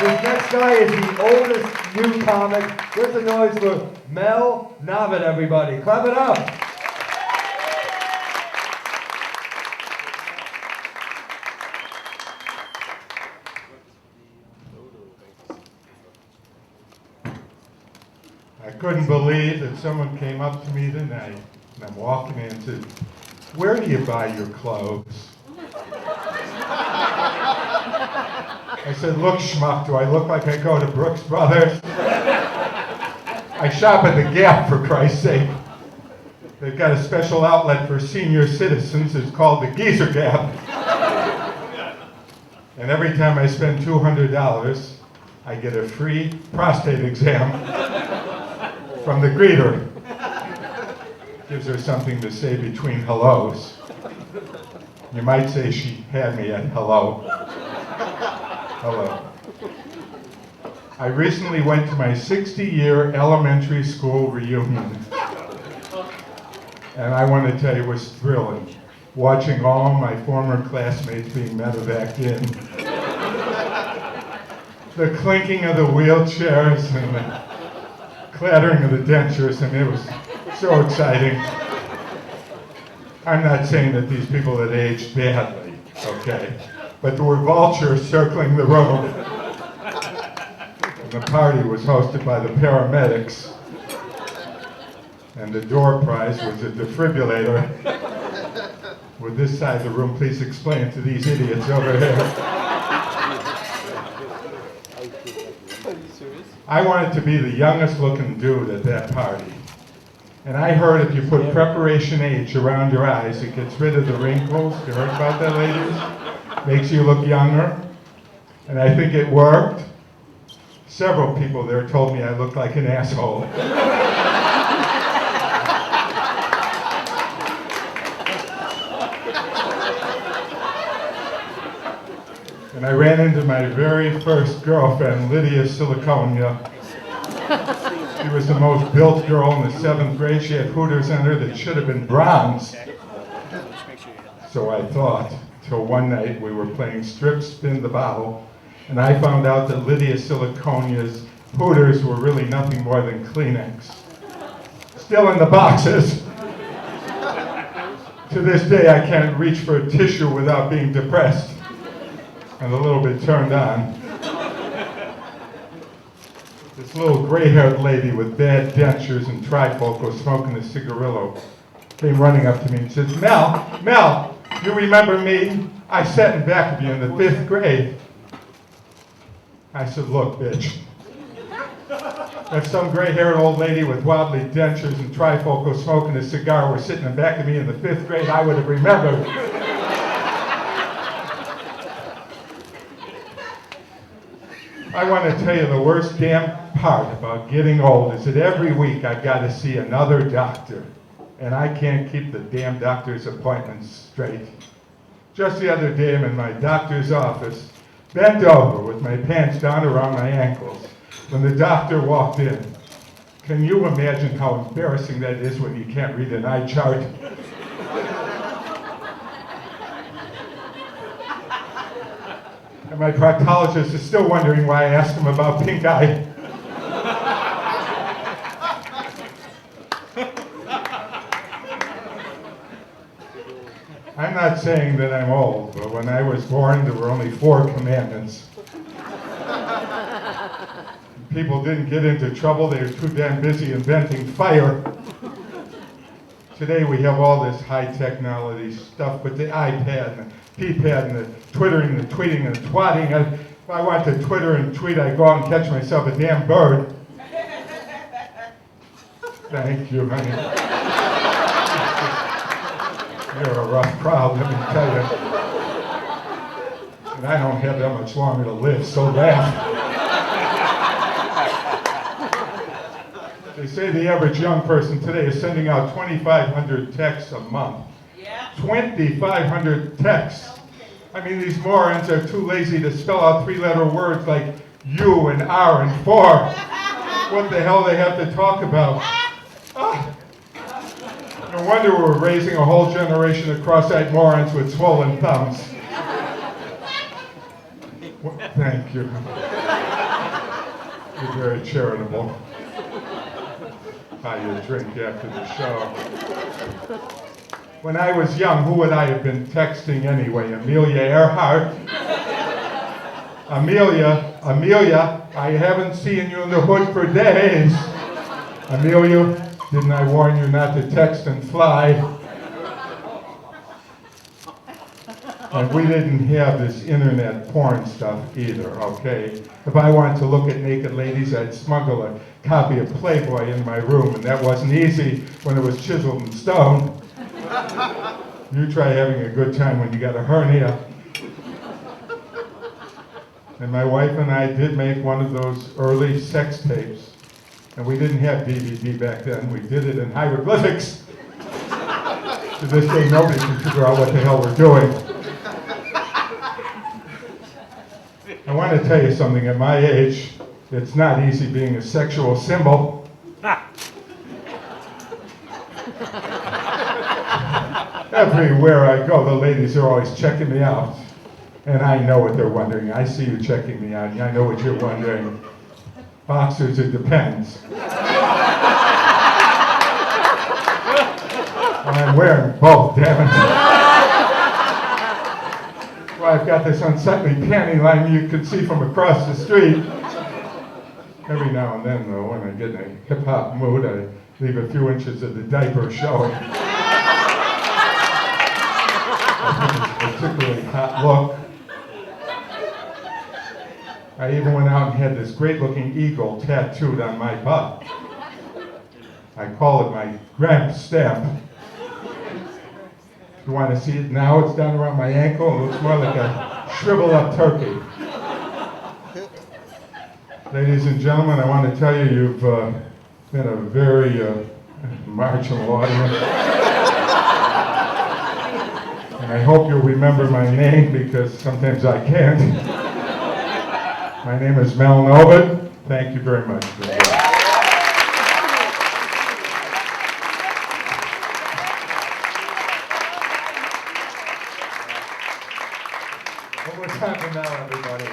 This next guy is the oldest new comic. There's a noise for Mel Novit, everybody. Clap it up. I couldn't believe that someone came up to me tonight, and I'm walking in and said, "Where do you buy your clothes?" I said, "Look, schmuck, do I look like I go to Brooks Brothers? I shop at the Gap, for Christ's sake. They've got a special outlet for senior citizens. It's called the Geezer Gap. And every time I spend $200, I get a free prostate exam from the greeter. Gives her something to say between hellos. You might say she had me at hello. Hello. I recently went to my 60-year elementary school reunion. And I want to tell you, it was thrilling. Watching all my former classmates being medevaced in. The clinking of the wheelchairs and the clattering of the dentures, and it was so exciting. I'm not saying that these people had aged badly, okay? But there were vultures circling the room. And the party was hosted by the paramedics. And the door prize was a defibrillator. Would this side of the room please explain to these idiots over here? I wanted to be the youngest looking dude at that party. And I heard if you put Preparation H around your eyes, it gets rid of the wrinkles. You heard about that, ladies? Makes you look younger. And I think it worked. Several people there told me I looked like an asshole. And I ran into my very first girlfriend, Lydia Siliconia. She was the most built girl in the 7th grade. She had hooters on her that should have been bronze. So I thought, till one night we were playing Strip Spin the Bottle, and I found out that Lydia Siliconia's hooters were really nothing more than Kleenex. Still in the boxes. To this day, I can't reach for a tissue without being depressed and a little bit turned on. This little gray-haired lady with bad dentures and trifocals smoking a cigarillo came running up to me and said, Mel, you remember me? I sat in back of you in the 5th grade. I said, look, bitch. If some gray-haired old lady with wobbly dentures and trifocals smoking a cigar were sitting in back of me in the 5th grade, I would have remembered. I want to tell you the worst damn part about getting old is that every week I've got to see another doctor, and I can't keep the damn doctor's appointments straight. Just the other day I'm in my doctor's office, bent over with my pants down around my ankles, when the doctor walked in. Can you imagine how embarrassing that is when you can't read an eye chart? And my proctologist is still wondering why I asked him about pink eye. I'm not saying that I'm old, but when I was born, there were only 4 commandments. People didn't get into trouble. They were too damn busy inventing fire. Today we have all this high technology stuff with the iPad and the P-pad and the twittering, the tweeting, and the twatting. If I want to Twitter and tweet, I go out and catch myself a damn bird. Thank you, honey. You're a rough crowd, let me tell you. And I don't have that much longer to live, so laugh. They say the average young person today is sending out 2,500 texts a month. 2,500 texts. I mean, these morons are too lazy to spell out 3-letter words like U and R and for. What the hell they have to talk about? No wonder we're raising a whole generation of cross-eyed morons with swollen thumbs. Well, thank you. You're very charitable. Buy you a drink after the show. When I was young, who would I have been texting anyway? Amelia Earhart? Amelia, I haven't seen you in the hood for days. Amelia, didn't I warn you not to text and fly? And we didn't have this internet porn stuff either, okay? If I wanted to look at naked ladies, I'd smuggle a copy of Playboy in my room, and that wasn't easy when it was chiseled in stone. You try having a good time when you got a hernia. And my wife and I did make one of those early sex tapes, and we didn't have DVD back then. We did it in hieroglyphics. To this day, nobody can figure out what the hell we're doing. I want to tell you something. At my age, it's not easy being a sexual symbol. Everywhere I go, the ladies are always checking me out. And I know what they're wondering. I see you checking me out, and I know what you're wondering. Boxers, it depends. I'm wearing both, damn it. Well, I've got this unsightly panty line you can see from across the street. Every now and then, though, when I get in a hip-hop mood, I leave a few inches of the diaper showing. I think it's a particularly hot look. I even went out and had this great-looking eagle tattooed on my butt. I call it my Gramp stamp. If you want to see it now, it's down around my ankle and looks more like a shriveled-up turkey. Ladies and gentlemen, I want to tell you, you've been a very marginal audience. And I hope you'll remember my name, because sometimes I can't. My name is Mel Novit. Thank you very much for that. One more time for Mel, everybody.